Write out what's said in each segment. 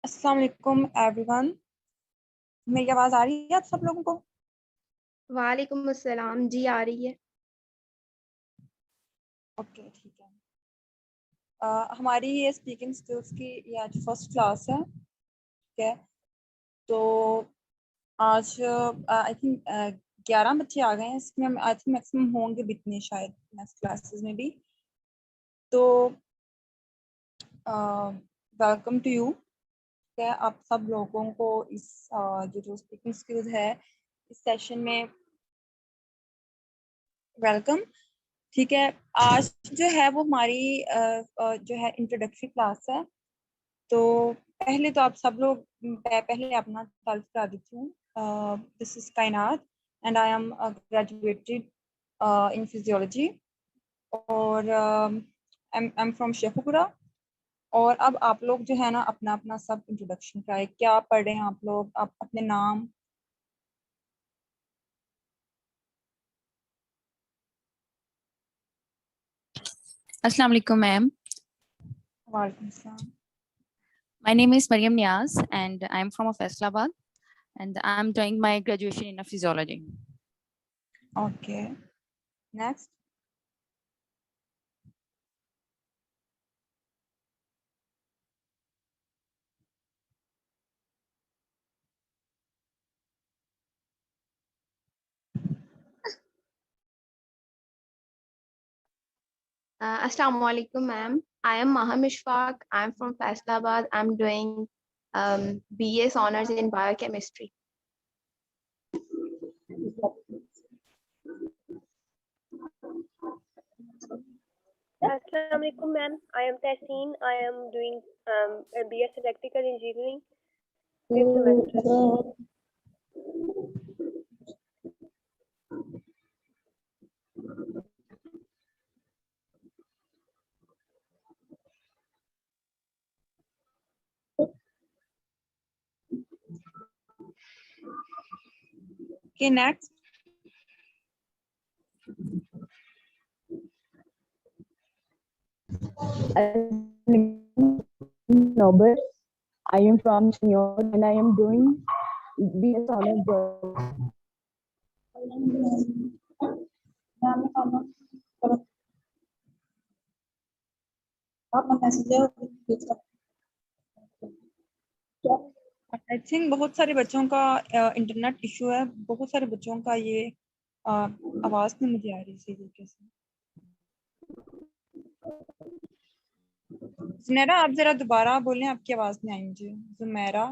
अस्सलाम वालेकुम एवरीवन। मेरी आवाज़ आ रही है आप सब लोगों को? वालेकुम अस्सलाम जी, आ रही है। ओके, ठीक है। हमारी ये स्पीकिंग स्किल्स की ये आज फर्स्ट क्लास है, ठीक है। तो आज आई थिंक 11 बच्चे आ गए हैं इसमें। आई थिंक मैक्सिमम होंगे भी इतने शायद नेक्स्ट क्लासेस में भी। तो वेलकम टू यू, ठीक है। आप सब लोगों को इस जो स्पीकिंग स्किल्स है इस सेशन में वेलकम, ठीक है। आज जो है वो हमारी जो है इंट्रोडक्टरी क्लास है। तो पहले तो आप सब लोग पहले अपना ताल्लुक करा देती हूँ। दिस इज कायनात and I am graduated in physiology और आई एम फ्रॉम शेखुपुरा। और अब आप लोग जो है ना अपना अपना सब इंट्रोडक्शन कराए। क्या पढ़ रहे हैं आप लोग? आप अपने नाम। Assalamu alaikum, ma'am. वालेकुम सलाम। My name is Mariam Niaz, and I'm from Faisalabad, and I'm doing my graduation in physiology. Okay, next. Assalamu alaikum, ma'am. I am Maham Ishfaq. I'm from Faisalabad. I'm doing BS honors in biochemistry. Assalamu alaikum, ma'am. I am Tehseen. I am doing a BS Electrical Engineering this semester. Okay, next. Norbert. I am from Senior and I am doing BS Honors. I think बहुत सारे बच्चों का internet issue है। बहुत सारे बच्चों का ये आवाज़ नहीं मुझे आ रही सही तरीके से। जुमेरा, आप जरा दोबारा बोलें, आपकी आवाज़ नहीं आई मुझे। जुमेरा।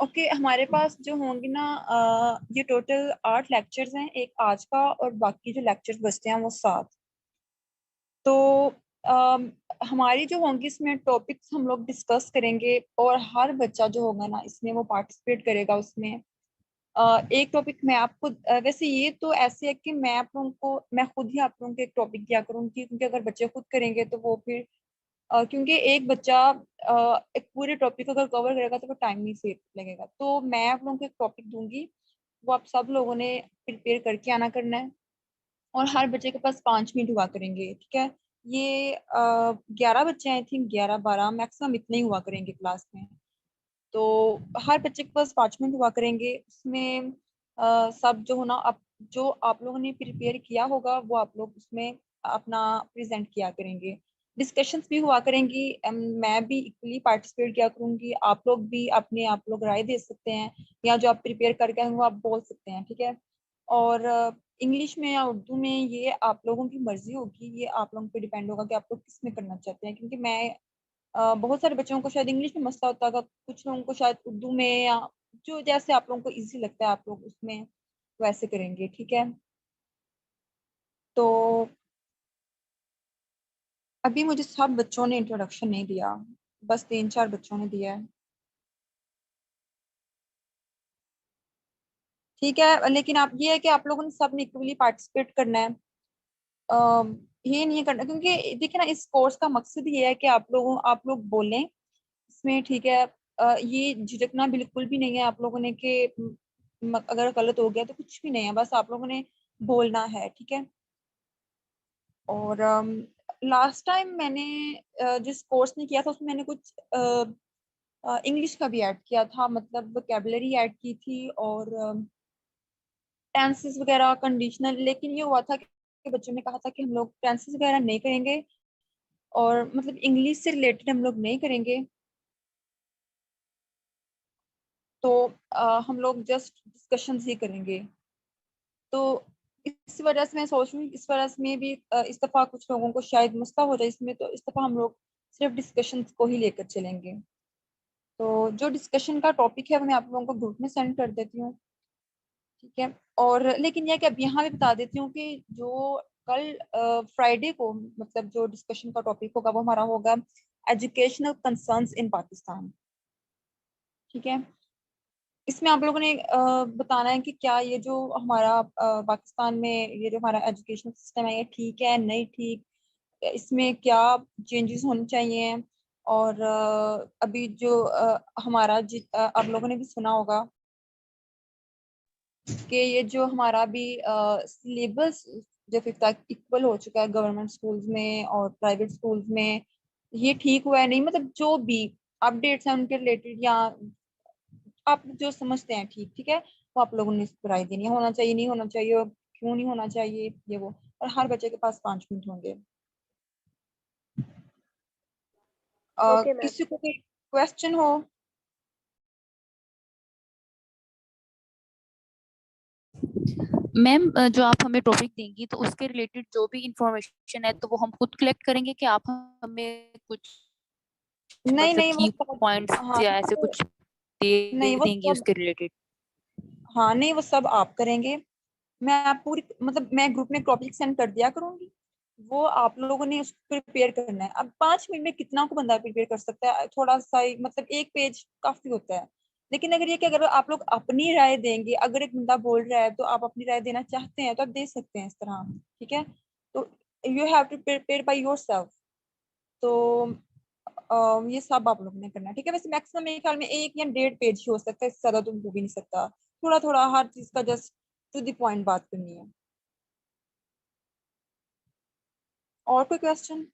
ओके, हमारे पास जो होंगे ना ये टोटल 8 लेक्चर्स हैं, एक आज का और बाकी जो लेक्चर्स बचते हैं वो 7। तो हमारी जो होंगी इसमें टॉपिक्स हम लोग डिस्कस करेंगे और हर बच्चा जो होगा ना इसमें वो पार्टिसिपेट करेगा उसमें। एक टॉपिक मैं आपको वैसे ये तो ऐसे है कि मैं खुद ही आप लोगों को एक टॉपिक दिया करूंगी, क्योंकि अगर बच्चे खुद करेंगे तो वो फिर क्योंकि एक बच्चा एक पूरे टॉपिक अगर कवर करेगा तो वो टाइम नहीं सेव लगेगा। तो मैं आप लोगों को एक टॉपिक दूंगी, वो आप सब लोगों ने प्रिपेयर करके आना करना है और हर बच्चे के पास 5 मिनट हुआ करेंगे, ठीक है। ये 11 बच्चे आई थिंक, 11-12 मैक्सिमम इतने ही हुआ करेंगे क्लास में। तो हर बच्चे के पास 5 मिनट हुआ करेंगे। उसमें सब जो होना आप जो आप लोगों ने प्रिपेयर किया होगा वो आप लोग उसमें अपना प्रेजेंट किया करेंगे। डिस्कशंस भी हुआ करेंगी। मैं भी इक्वली पार्टिसिपेट किया करूंगी। आप लोग भी अपने आप लोग राय दे सकते हैं या जो आप प्रिपेयर करके आए वो आप बोल सकते हैं, ठीक है। और इंग्लिश में या उर्दू में ये आप लोगों की मर्जी होगी, ये आप लोगों पे डिपेंड होगा कि आप लोग किस में करना चाहते हैं। क्योंकि मैं बहुत सारे बच्चों को शायद इंग्लिश में मसला होता होगा, कुछ लोगों को शायद उर्दू में, या जो जैसे आप लोगों को इजी लगता है आप लोग उसमें वैसे करेंगे, ठीक है। तो अभी मुझे सब बच्चों ने इंट्रोडक्शन नहीं दिया, बस 3-4 बच्चों ने दिया है, ठीक है। लेकिन आप ये है कि आप लोगों ने सब ने इक्वली पार्टिसिपेट करना है। ये नहीं करना, क्योंकि देखिए ना इस कोर्स का मकसद ये है कि आप लोग बोलें इसमें, ठीक है। ये झिझकना बिल्कुल भी नहीं है आप लोगों ने कि अगर गलत हो गया तो कुछ भी नहीं है, बस आप लोगों ने बोलना है, ठीक है। और लास्ट टाइम मैंने जिस कोर्स में किया था उसमें मैंने कुछ इंग्लिश का भी ऐड किया था, मतलब वोकेबलरी ऐड की थी और टेंसेस वगैरह कंडीशनल। लेकिन ये हुआ था कि बच्चों ने कहा था कि हम लोग टेंसेस वगैरह नहीं करेंगे और मतलब इंग्लिश से रिलेटेड हम लोग नहीं करेंगे। तो हम लोग जस्ट डिस्कशंस ही करेंगे। तो इस वजह से मैं सोच रही हूँ इस वजह से में भी इस दफा कुछ लोगों को शायद मसला हो जाए इसमें, तो इस दफा हम लोग सिर्फ डिस्कशंस को ही लेकर चलेंगे। तो जो डिस्कशन का टॉपिक है वो मैं आप लोगों को ग्रुप में सेंड कर देती हूँ, ठीक है। और लेकिन यह कि अब यहाँ भी बता देती हूँ कि जो कल फ्राइडे को मतलब जो डिस्कशन का टॉपिक होगा वो हमारा होगा एजुकेशनल कंसर्न्स इन पाकिस्तान, ठीक है। इसमें आप लोगों ने बताना है कि क्या ये जो हमारा पाकिस्तान में ये जो हमारा एजुकेशन सिस्टम है ये ठीक है नहीं ठीक, इसमें क्या चेंजेस होने चाहिए। और अभी जो हमारा आप लोगों ने भी सुना होगा कि ये जो हमारा भी सिलेबस जो 5th तक इक्वल हो चुका है गवर्नमेंट स्कूल्स में और प्राइवेट स्कूल्स में, ये ठीक हुआ है नहीं, मतलब जो भी अपडेट्स हैं उनके रिलेटेड या आप जो समझते हैं ठीक ठीक है, वो आप लोगों ने इस पर राय देनी है, होना चाहिए नहीं होना चाहिए, क्यों नहीं होना चाहिए ये वो। और हर बच्चे के पास 5 मिनट होंगे। Okay ma'am. किसी को कोई क्वेश्चन हो? मैम जो आप हमें टॉपिक देंगी तो उसके रिलेटेड जो भी इंफॉर्मेशन है तो वो हम खुद कलेक्ट करेंगे कि आप हमें कुछ नहीं मतलब नहीं वो की सब, पॉइंट्स हाँ या ऐसे कुछ दे नहीं वो देंगी सब, उसके रिलेटेड? हाँ नहीं वो सब आप करेंगे। मैं आप पूरी मतलब मैं ग्रुप में टॉपिक सेंड कर दिया करूंगी, वो आप लोगों ने उसको प्रिपेयर करना है। अब 5 मिनट में कितना को बंदा प्रिपेयर कर सकता है, थोड़ा सा ही मतलब एक पेज काफी होता है। लेकिन अगर ये कि अगर आप लोग अपनी राय देंगे, अगर एक बंदा बोल रहा है तो आप अपनी राय देना चाहते हैं तो आप दे सकते हैं इस तरह, ठीक है। तो you have to prepare by yourself. तो ये सब आप लोगों ने करना है, ठीक है। वैसे मैक्सिमम मेरे ख्याल में 1 या 1.5 पेज ही हो सकता है, इससे ज्यादा तो हो भी नहीं सकता। थोड़ा थोड़ा हर चीज का जस्ट टू द पॉइंट बात करनी है। और कोई क्वेश्चन?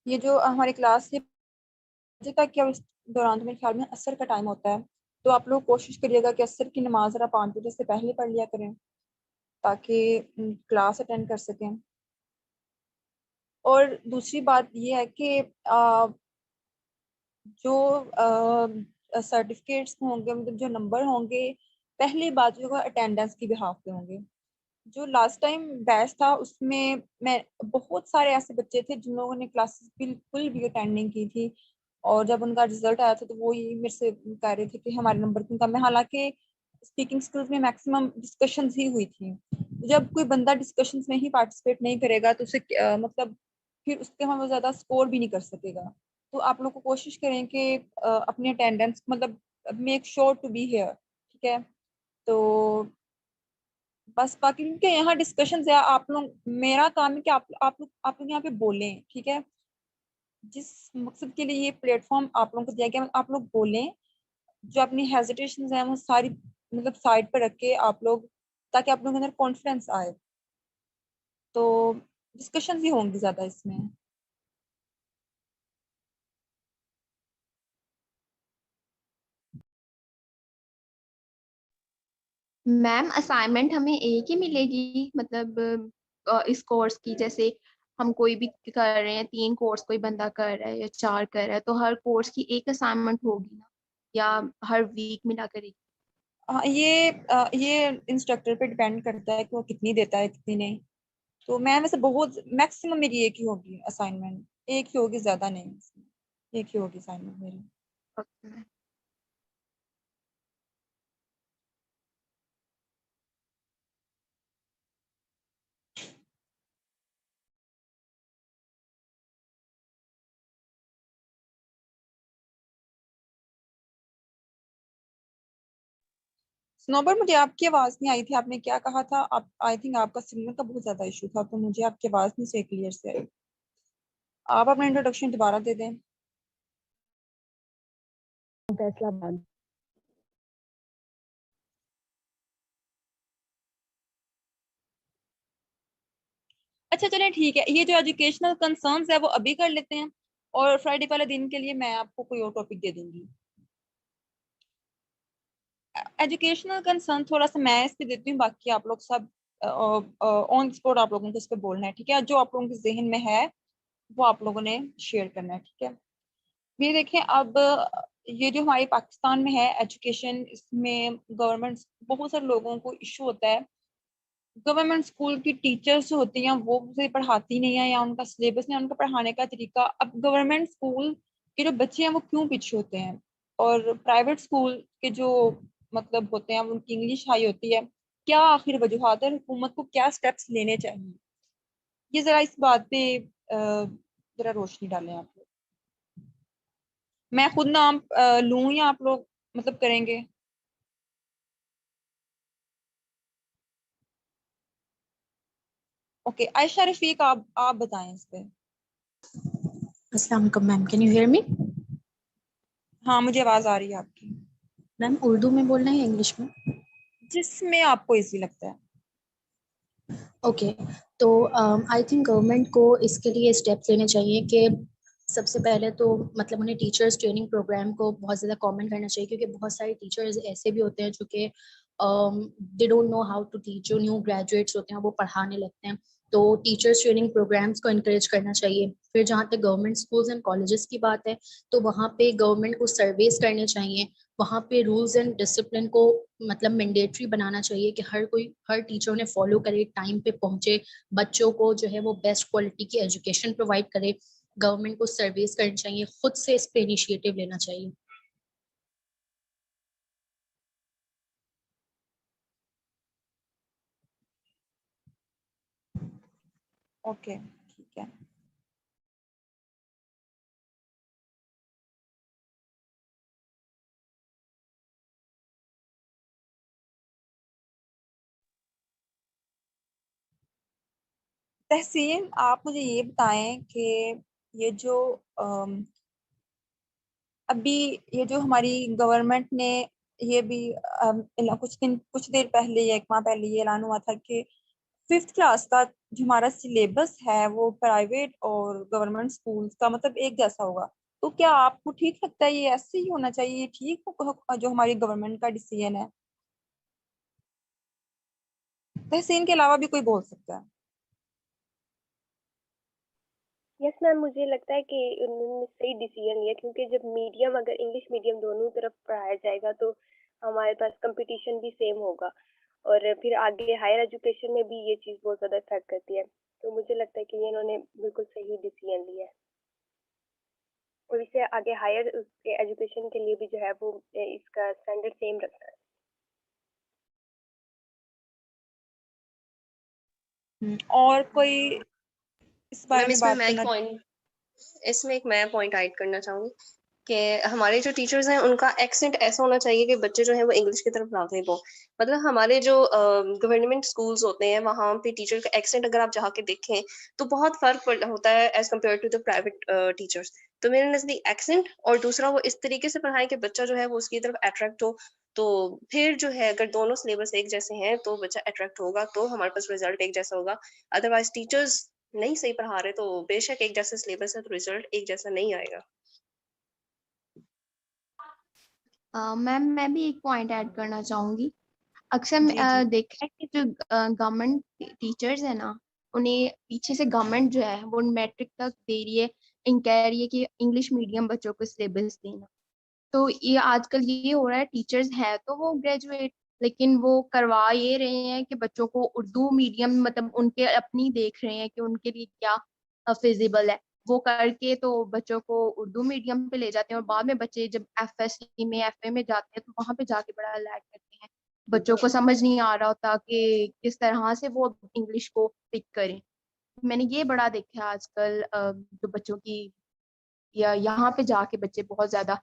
ये जो हमारी क्लास है बजे तक या उस दौरान तो मेरे ख्याल में असर का टाइम होता है, तो आप लोग कोशिश करिएगा कि असर की नमाज जरा 5 बजे से पहले पढ़ लिया करें ताकि क्लास अटेंड कर सकें। और दूसरी बात ये है कि जो सर्टिफिकेट्स होंगे मतलब जो नंबर होंगे, पहली बात जो अटेंडेंस की बिहाफ पे होंगे। जो लास्ट टाइम बैच था उसमें मैं बहुत सारे ऐसे बच्चे थे जिन लोगों ने क्लासेस बिल्कुल भी अटेंड नहीं की थी, और जब उनका रिजल्ट आया था तो वो ये मेरे से कह रहे थे कि हमारे नंबर क्यों कम है, हालांकि स्पीकिंग स्किल्स में मैक्सिमम डिस्कशंस ही हुई थी। तो जब कोई बंदा डिस्कशंस में ही पार्टिसिपेट नहीं करेगा तो उसे मतलब फिर उसके हम वो ज्यादा स्कोर भी नहीं कर सकेगा। तो आप लोग को कोशिश करें कि अपनी अटेंडेंस मतलब make sure to be here, ठीक है। तो बस बाकी क्योंकि यहाँ डिस्कशन है, आप लोग मेरा काम है कि आप लोग यहाँ पे बोलें, ठीक है। जिस मकसद के लिए ये प्लेटफॉर्म आप लोगों को दिया गया आप लोग बोलें, जो अपनी हेजिटेशन है वो सारी मतलब साइड पर रख के आप लोग, ताकि आप लोगों के अंदर कॉन्फिडेंस आए। तो डिस्कशन ही होंगी ज्यादा इसमें। मैम असाइनमेंट हमें एक ही मिलेगी मतलब इस कोर्स की, जैसे हम कोई भी कर रहे हैं, 3 कोर्स कोई बंदा कर रहा है या 4 कर रहा है, तो हर कोर्स की एक असाइनमेंट होगी ना, या हर वीक मिला करेगी? हाँ ये इंस्ट्रक्टर पे डिपेंड करता है कि वो कितनी देता है कितनी नहीं। तो मैं वैसे बहुत मैक्सिमम मेरी एक ही होगी असाइनमेंट, एक ही होगी, ज्यादा नहीं, एक ही होगी असाइनमेंट मेरी। ओके। स्नोबर, मुझे आपकी आवाज नहीं आई थी, आपने क्या कहा था? आप, आई थिंक आपका सिग्नल का बहुत ज्यादा इशू था, तो मुझे आपकी आवाज नहीं से क्लियर से आई। आप अपना इंट्रोडक्शन दोबारा दे दें। फैसलाबाद। अच्छा चलें ठीक है, ये जो एजुकेशनल कंसर्न्स है वो अभी कर लेते हैं, और फ्राइडे वाले दिन के लिए मैं आपको कोई और टॉपिक दे दूंगी। एजुकेशनल कंसर्न थोड़ा सा मैं इस पे देती हूँ, बाकी आप लोग सब ऑन स्पॉट आप लोगों को इस पे बोलना है, ठीक है? जो आप लोगों के जहन में है वो आप लोगों ने शेयर करना है, ठीक है? ये देखें, अब ये जो हमारे पाकिस्तान में है एजुकेशन, इसमें गवर्नमेंट, बहुत सारे लोगों को इशू होता है, गवर्नमेंट स्कूल की टीचर्स जो होती हैं वो सही पढ़ाती नहीं है, या उनका सिलेबस नहीं, उनका पढ़ाने का तरीका। अब गवर्नमेंट स्कूल के जो बच्चे हैं वो क्यों पीछे होते हैं, और प्राइवेट स्कूल के जो मतलब होते हैं उनकी इंग्लिश हाई होती है, क्या आखिर वजूहत है? हुकूमत को क्या स्टेप्स लेने चाहिए? ये जरा इस बात पे जरा रोशनी डालें आप लोग। मैं खुद नाम लूं या आप लोग मतलब करेंगे? ओके, आयशा रफीक, आप बताएं इस पे। अस्सलाम वालेकुम ma'am, can you hear me? हाँ, मुझे आवाज आ रही है आपकी। मैम उर्दू में बोलना है या इंग्लिश में? जिसमें आपको इजी लगता है। ओके, तो आई थिंक गवर्नमेंट को इसके लिए स्टेप्स लेने चाहिए कि सबसे पहले तो मतलब उन्हें टीचर्स ट्रेनिंग प्रोग्राम को बहुत ज़्यादा कॉमन करना चाहिए, क्योंकि बहुत सारे टीचर्स ऐसे भी होते हैं जो कि they don't know how to teach. जो न्यू ग्रेजुएट्स होते हैं वो पढ़ाने लगते हैं, तो टीचर्स ट्रेनिंग प्रोग्राम्स को इनकरेज करना चाहिए। फिर जहाँ तक गवर्नमेंट स्कूल्स एंड कॉलेजेस की बात है, तो वहाँ पे गवर्नमेंट को सर्वेस करने चाहिए, वहाँ पे रूल्स एंड डिसिप्लिन को मतलब मैंडेटरी बनाना चाहिए कि हर टीचर उन्हें फॉलो करे, टाइम पे पहुंचे, बच्चों को जो है वो बेस्ट क्वालिटी की एजुकेशन प्रोवाइड करे। गवर्नमेंट को सर्वेस करनी चाहिए, खुद से इस पे इनिशिएटिव लेना चाहिए। ओके, ठीक है। तहसीन, आप मुझे ये बताएं कि ये जो अभी ये जो हमारी गवर्नमेंट ने ये भी कुछ देर पहले या एक माह पहले ये ऐलान हुआ था कि 5th क्लास का जो हमारा सिलेबस है वो प्राइवेट और गवर्नमेंट स्कूल्स का मतलब एक जैसा होगा। तो क्या आपको ठीक लगता है ये ऐसे ही होना चाहिए? ये ठीक जो हमारी गवर्नमेंट का डिसीजन है? तहसीन के अलावा भी कोई बोल सकता है। यस मैम, मुझे लगता है कि उन्होंने सही डिसीजन लिया, क्योंकि जब मीडियम अगर इंग्लिश मीडियम दोनों तरफ पढ़ाया जाएगा तो हमारे पास कंपटीशन भी सेम होगा, और फिर आगे हायर एजुकेशन में भी ये चीज़ बहुत ज़्यादा इफेक्ट करती है। तो मुझे लगता है कि ये इन्होंने बिल्कुल सही डिसीजन लिया है, और इसे आगे हायर एजुकेशन के लिए भी जो है वो इसका स्टैंडर्ड सेम रखना है। और कोई इस बारे मैम में बात करना? इसमें एक मैं पॉइंट ऐड करना चाहूंगी कि हमारे जो टीचर्स हैं उनका एक्सेंट ऐसा होना चाहिए कि बच्चे जो है वो इंग्लिश की तरफ राग़िब हो। मतलब हमारे जो गवर्नमेंट स्कूल्स होते हैं वहाँ पे टीचर का एक्सेंट अगर आप जाके देखें तो बहुत फ़र्क होता है as compare to the private teachers. तो मेरे नज़दीक एक्सेंट और दूसरा वो इस तरीके से पढ़ाएँ कि बच्चा जो है वो उसकी तरफ अट्रैक्ट हो। तो फिर जो है अगर दोनों सिलेबस एक जैसे हैं तो बच्चा अट्रैक्ट होगा, तो हमारे पास रिज़ल्ट एक जैसा होगा। अदरवाइज़ टीचर्स नहीं सही पढ़ा रहे तो बेशक एक जैसा सिलेबस है तो रिज़ल्ट एक जैसा नहीं आएगा। मैम मैं भी एक पॉइंट ऐड करना चाहूंगी। अक्सर जी जी। देखा है कि जो गवर्नमेंट टीचर्स है ना, उन्हें पीछे से गवर्नमेंट जो है वो मैट्रिक तक दे रही है, कह रही है कि इंग्लिश मीडियम बच्चों को सिलेबस देना। तो ये आजकल ये हो रहा है, टीचर्स है तो वो ग्रेजुएट, लेकिन वो करवा ये रहे हैं कि बच्चों को उर्दू मीडियम मतलब उनके अपनी देख रहे हैं कि उनके लिए क्या फिजिबल है, वो करके तो बच्चों को उर्दू मीडियम पे ले जाते हैं, और बाद में बच्चे जब एफएससी में एफए में जाते हैं तो वहाँ पे जाके बड़ा लैग करते हैं। बच्चों को समझ नहीं आ रहा होता कि किस तरह से वो इंग्लिश को पिक करें। मैंने ये बड़ा देखा है आजकल, जो बच्चों की या यहाँ पे जाके बच्चे बहुत ज्यादा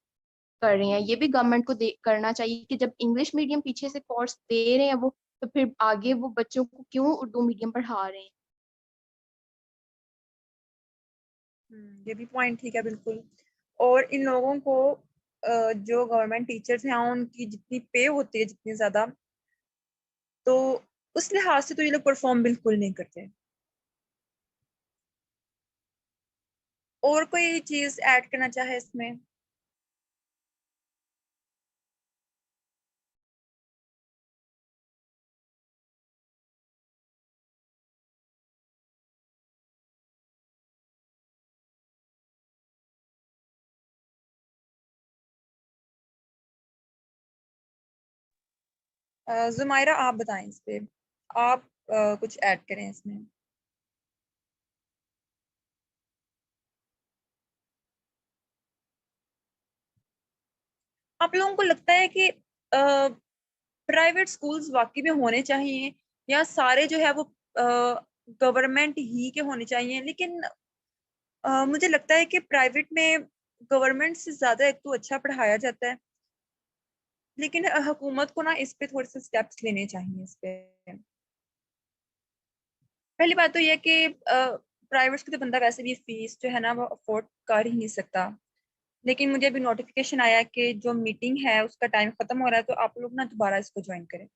कर रही हैं। ये भी गवर्नमेंट को करना चाहिए कि जब इंग्लिश मीडियम पीछे से कोर्स दे रहे हैं वो, तो फिर आगे वो बच्चों को क्यों उर्दू मीडियम पढ़ा रहे हैं। ये भी पॉइंट ठीक है बिल्कुल। और इन लोगों को जो गवर्नमेंट टीचर्स हैं उनकी जितनी पे होती है जितनी ज्यादा, तो उस लिहाज से तो ये लोग परफॉर्म बिल्कुल नहीं करते। और कोई चीज ऐड करना चाहे इसमें? जुमायरा आप बताएं इस पे, आप कुछ ऐड करें इसमें। आप लोगों को लगता है कि प्राइवेट स्कूल्स वाकई में होने चाहिए या सारे जो है वो गवर्नमेंट ही के होने चाहिए? लेकिन मुझे लगता है कि प्राइवेट में गवर्नमेंट से ज्यादा एक तो अच्छा पढ़ाया जाता है, लेकिन हुकूमत को ना इस पे थोड़े से स्टेप्स लेने चाहिए इस पे। पहली बात तो ये कि प्राइवेट की तो बंदा वैसे भी फीस जो है ना वो अफोर्ड कर ही नहीं सकता। लेकिन मुझे अभी नोटिफिकेशन आया कि जो मीटिंग है उसका टाइम खत्म हो रहा है, तो आप लोग ना दोबारा इसको ज्वाइन करें।